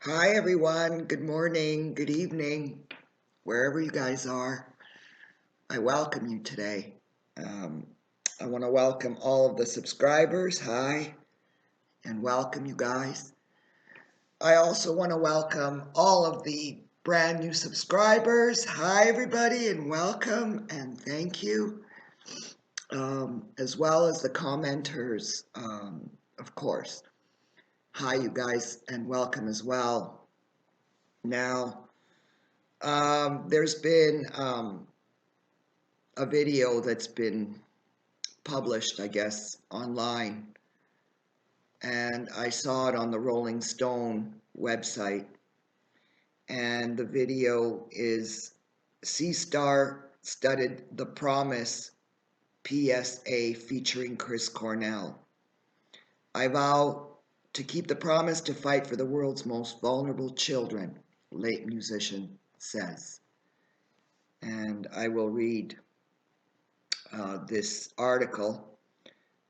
Hi, everyone. Good morning, good evening, wherever you guys are. I welcome you today. Um, I want to welcome all of the subscribers. Hi, and welcome you guys. I also want to welcome all of the brand new subscribers. Hi, everybody, and welcome and thank you, as well as the commenters, of course. Hi, you guys, and welcome as well. Now, there's been a video that's been published, I guess, online, and I saw it on the Rolling Stone website. And the video is Sea Star Studded The Promise PSA featuring Chris Cornell. I vow to keep the promise to fight for the world's most vulnerable children, late musician says. And I will read this article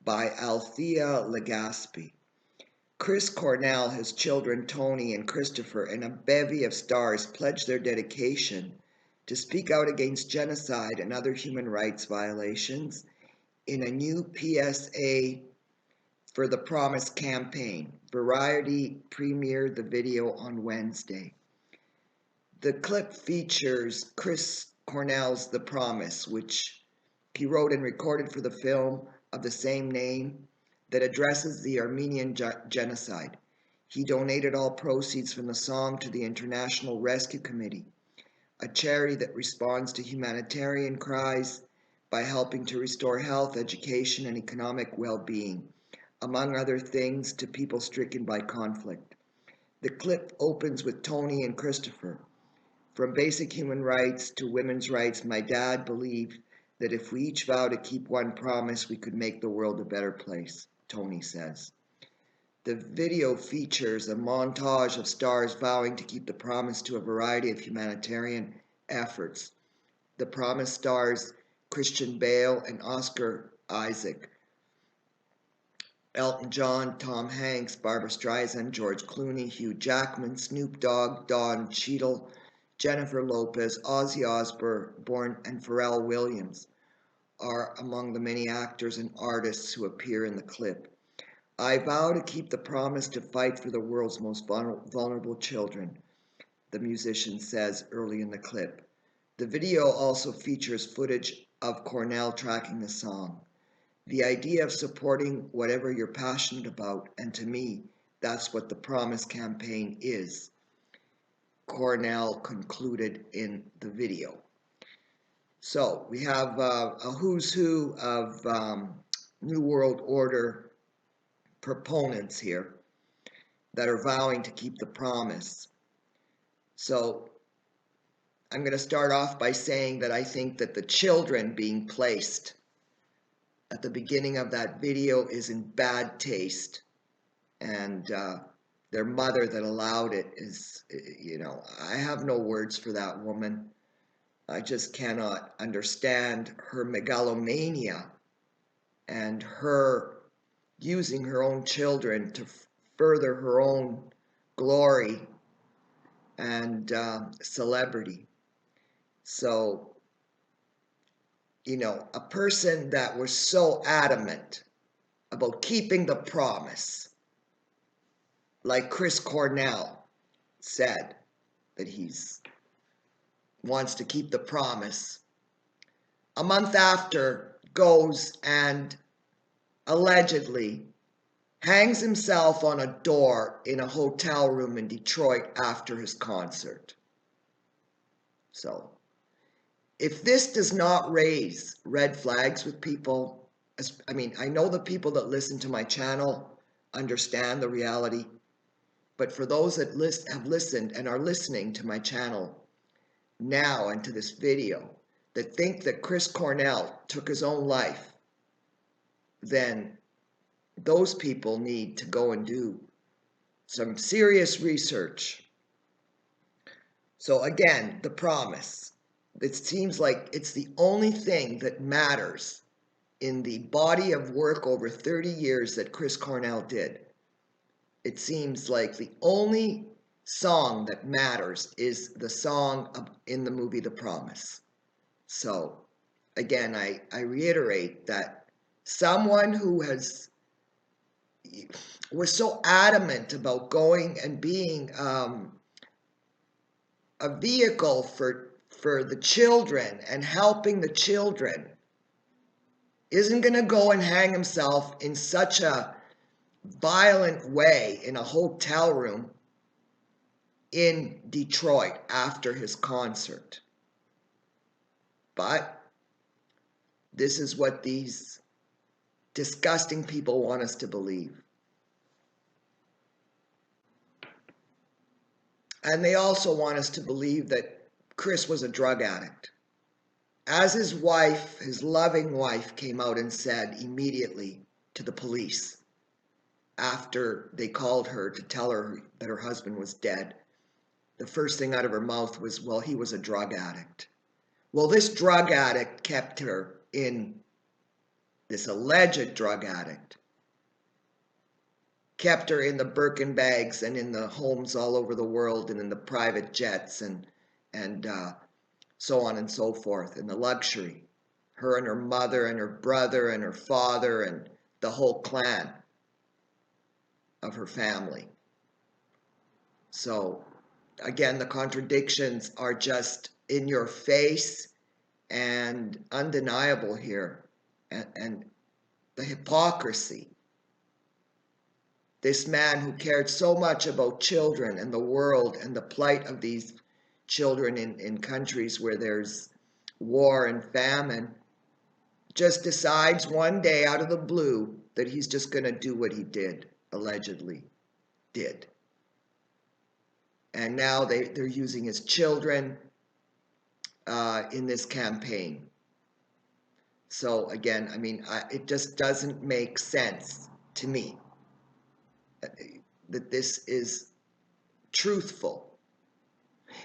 by Althea Legaspi. Chris Cornell, his children Tony and Christopher, and a bevy of stars pledged their dedication to speak out against genocide and other human rights violations in a new PSA for the Promise campaign. Variety premiered the video on Wednesday. The clip features Chris Cornell's The Promise, which he wrote and recorded for the film of the same name that addresses the Armenian genocide. He donated all proceeds from the song to the International Rescue Committee, a charity that responds to humanitarian cries by helping to restore health, education, and economic well-being, among other things, to people stricken by conflict. The clip opens with Tony and Christopher. From basic human rights to women's rights, my dad believed that if we each vow to keep one promise, we could make the world a better place, Tony says. The video features a montage of stars vowing to keep the promise to a variety of humanitarian efforts. The promise stars Christian Bale and Oscar Isaac, Elton John, Tom Hanks, Barbra Streisand, George Clooney, Hugh Jackman, Snoop Dogg, Don Cheadle, Jennifer Lopez, Ozzy Osbourne, and Pharrell Williams are among the many actors and artists who appear in the clip. I vow to keep the promise to fight for the world's most vulnerable children, the musician says early in the clip. The video also features footage of Cornell tracking the song. The idea of supporting whatever you're passionate about, and to me, that's what the Promise campaign is, Cornell concluded in the video. So we have a who's who of New World Order proponents here that are vowing to keep the promise. So I'm going to start off by saying that I think that the children being placed at the beginning of that video is in bad taste, and their mother that allowed it is, I have no words for that woman. I just cannot understand her megalomania and her using her own children to further her own glory and celebrity. So, a person that was so adamant about keeping the promise, like Chris Cornell said that he's wants to keep the promise, a month after goes and allegedly hangs himself on a door in a hotel room in Detroit after his concert. So, if this does not raise red flags with people, I know the people that listen to my channel understand the reality, but for those that have listened and are listening to my channel now and to this video that think that Chris Cornell took his own life, then those people need to go and do some serious research. So again, the promise. It seems like it's the only thing that matters in the body of work over 30 years that Chris Cornell did. It seems like the only song that matters is the song in the movie The Promise. So again, I reiterate that someone who was so adamant about going and being a vehicle for the children and helping the children isn't going to go and hang himself in such a violent way in a hotel room in Detroit after his concert. But this is what these disgusting people want us to believe. And they also want us to believe that Chris was a drug addict. As his wife, his loving wife, came out and said immediately to the police after they called her to tell her that her husband was dead, the first thing out of her mouth was, well, he was a drug addict. Well, this drug addict kept her in, this alleged drug addict, kept her in the Birkin bags and in the homes all over the world and in the private jets and so on and so forth, and the luxury. Her and her mother and her brother and her father and the whole clan of her family. So again, the contradictions are just in your face and undeniable here, and the hypocrisy. This man who cared so much about children and the world and the plight of these children in countries where there's war and famine, just decides one day out of the blue that he's just going to do what he did, allegedly did. And now they're using his children in this campaign. So again, I mean, it just doesn't make sense to me that this is truthful.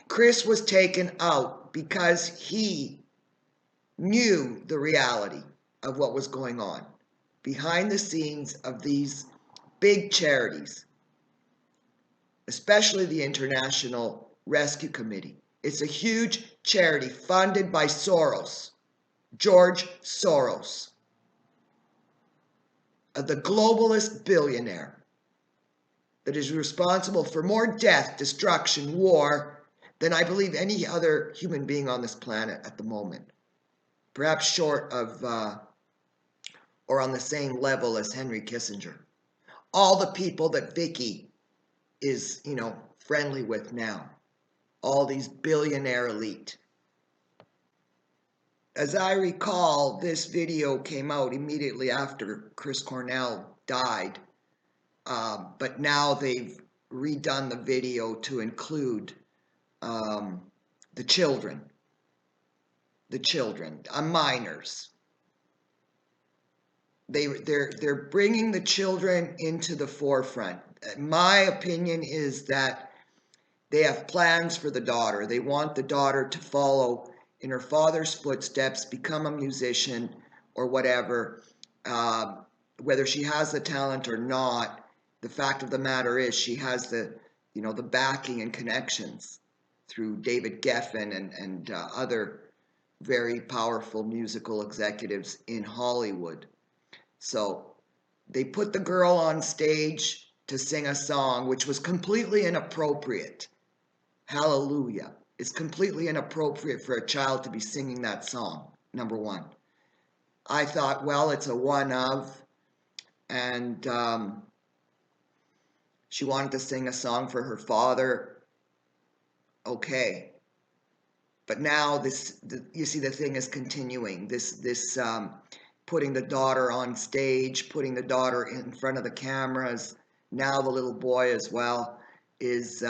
Chris was taken out because he knew the reality of what was going on behind the scenes of these big charities, especially the International Rescue Committee. It's a huge charity funded by Soros, George Soros, the globalist billionaire that is responsible for more death, destruction, war than I believe any other human being on this planet at the moment. Perhaps short of, or on the same level as Henry Kissinger. All the people that Vicky is, friendly with now. All these billionaire elite. As I recall, this video came out immediately after Chris Cornell died. But now they've redone the video to include the children, minors. They're bringing the children into the forefront. My opinion is that they have plans for the daughter. They want the daughter to follow in her father's footsteps, become a musician or whatever, whether she has the talent or not. The fact of the matter is she has the backing and connections through David Geffen and other very powerful musical executives in Hollywood. So they put the girl on stage to sing a song which was completely inappropriate. Hallelujah. It's completely inappropriate for a child to be singing that song, number one. I thought, well, it's a one of, and she wanted to sing a song for her father. Okay. But now you see the thing is continuing. This putting the daughter on stage, putting the daughter in front of the cameras, now the little boy as well, is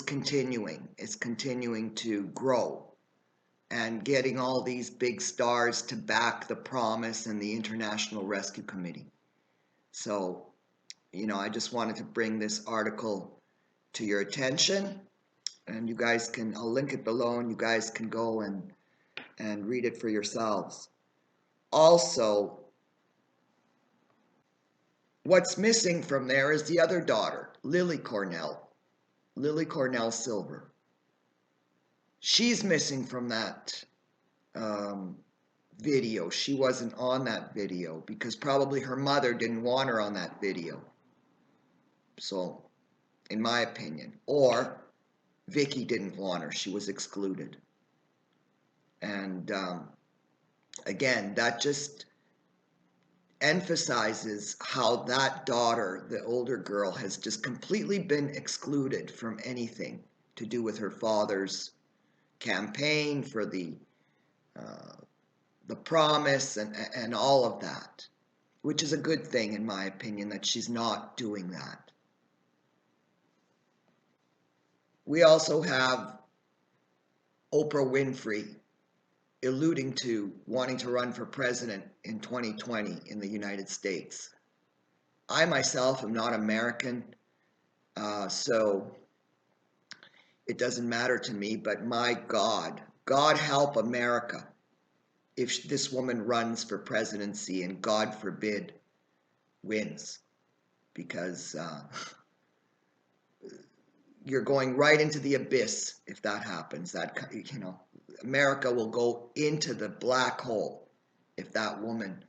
continuing. It's continuing to grow and getting all these big stars to back the Promise and the International Rescue Committee. So, I just wanted to bring this article to your attention, and you guys I'll link it below, and you guys can go and read it for yourselves. Also, what's missing from there is the other daughter, Lily Cornell. Lily Cornell Silver. She's missing from that video. She wasn't on that video because probably her mother didn't want her on that video. So, in my opinion. Or Vicky didn't want her. She was excluded. And again, that just emphasizes how that daughter, the older girl, has just completely been excluded from anything to do with her father's campaign for the promise and all of that, which is a good thing in my opinion that she's not doing that. We also have Oprah Winfrey alluding to wanting to run for president in 2020 in the United States. I myself am not American, so it doesn't matter to me, but my God, God help America if this woman runs for presidency and God forbid wins, because you're going right into the abyss if that happens. That, you know, America will go into the black hole if that woman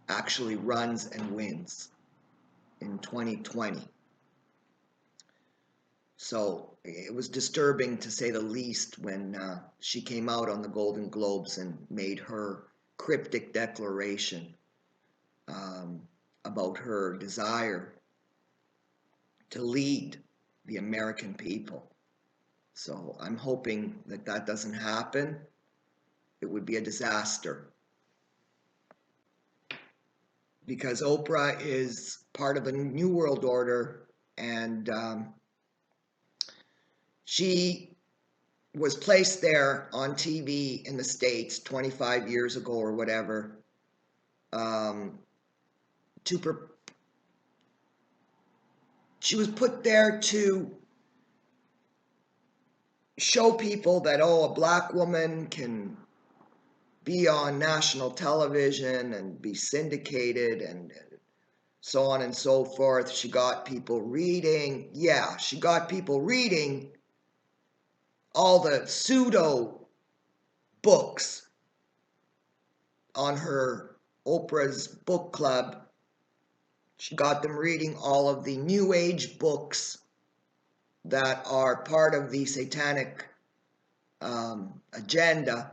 actually runs and wins in 2020. So it was disturbing to say the least when she came out on the Golden Globes and made her cryptic declaration about her desire to lead the American people. So I'm hoping that that doesn't happen. It would be a disaster. Because Oprah is part of a new world order, and she was placed there on TV in the States 25 years ago or whatever she was put there to show people that, oh, a black woman can be on national television and be syndicated and so on and so forth. She got people reading. Yeah, she got people reading all the pseudo books on her Oprah's book club. She got them reading all of the New Age books that are part of the satanic agenda.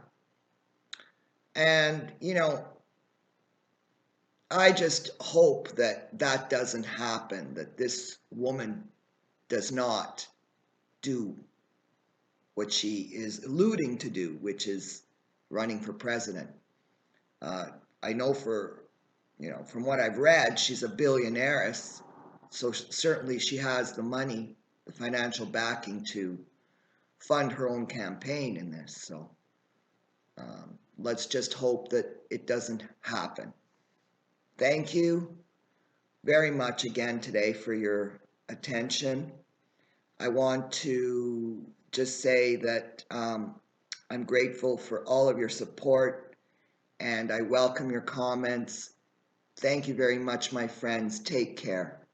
And, you know, I just hope that that doesn't happen, that this woman does not do what she is alluding to do, which is running for president. I know from what I've read, she's a billionaires, so certainly she has the money, the financial backing to fund her own campaign in this. So let's just hope that it doesn't happen. Thank you very much again today for your attention. I want to just say that I'm grateful for all of your support, and I welcome your comments. Thank you very much, my friends. Take care.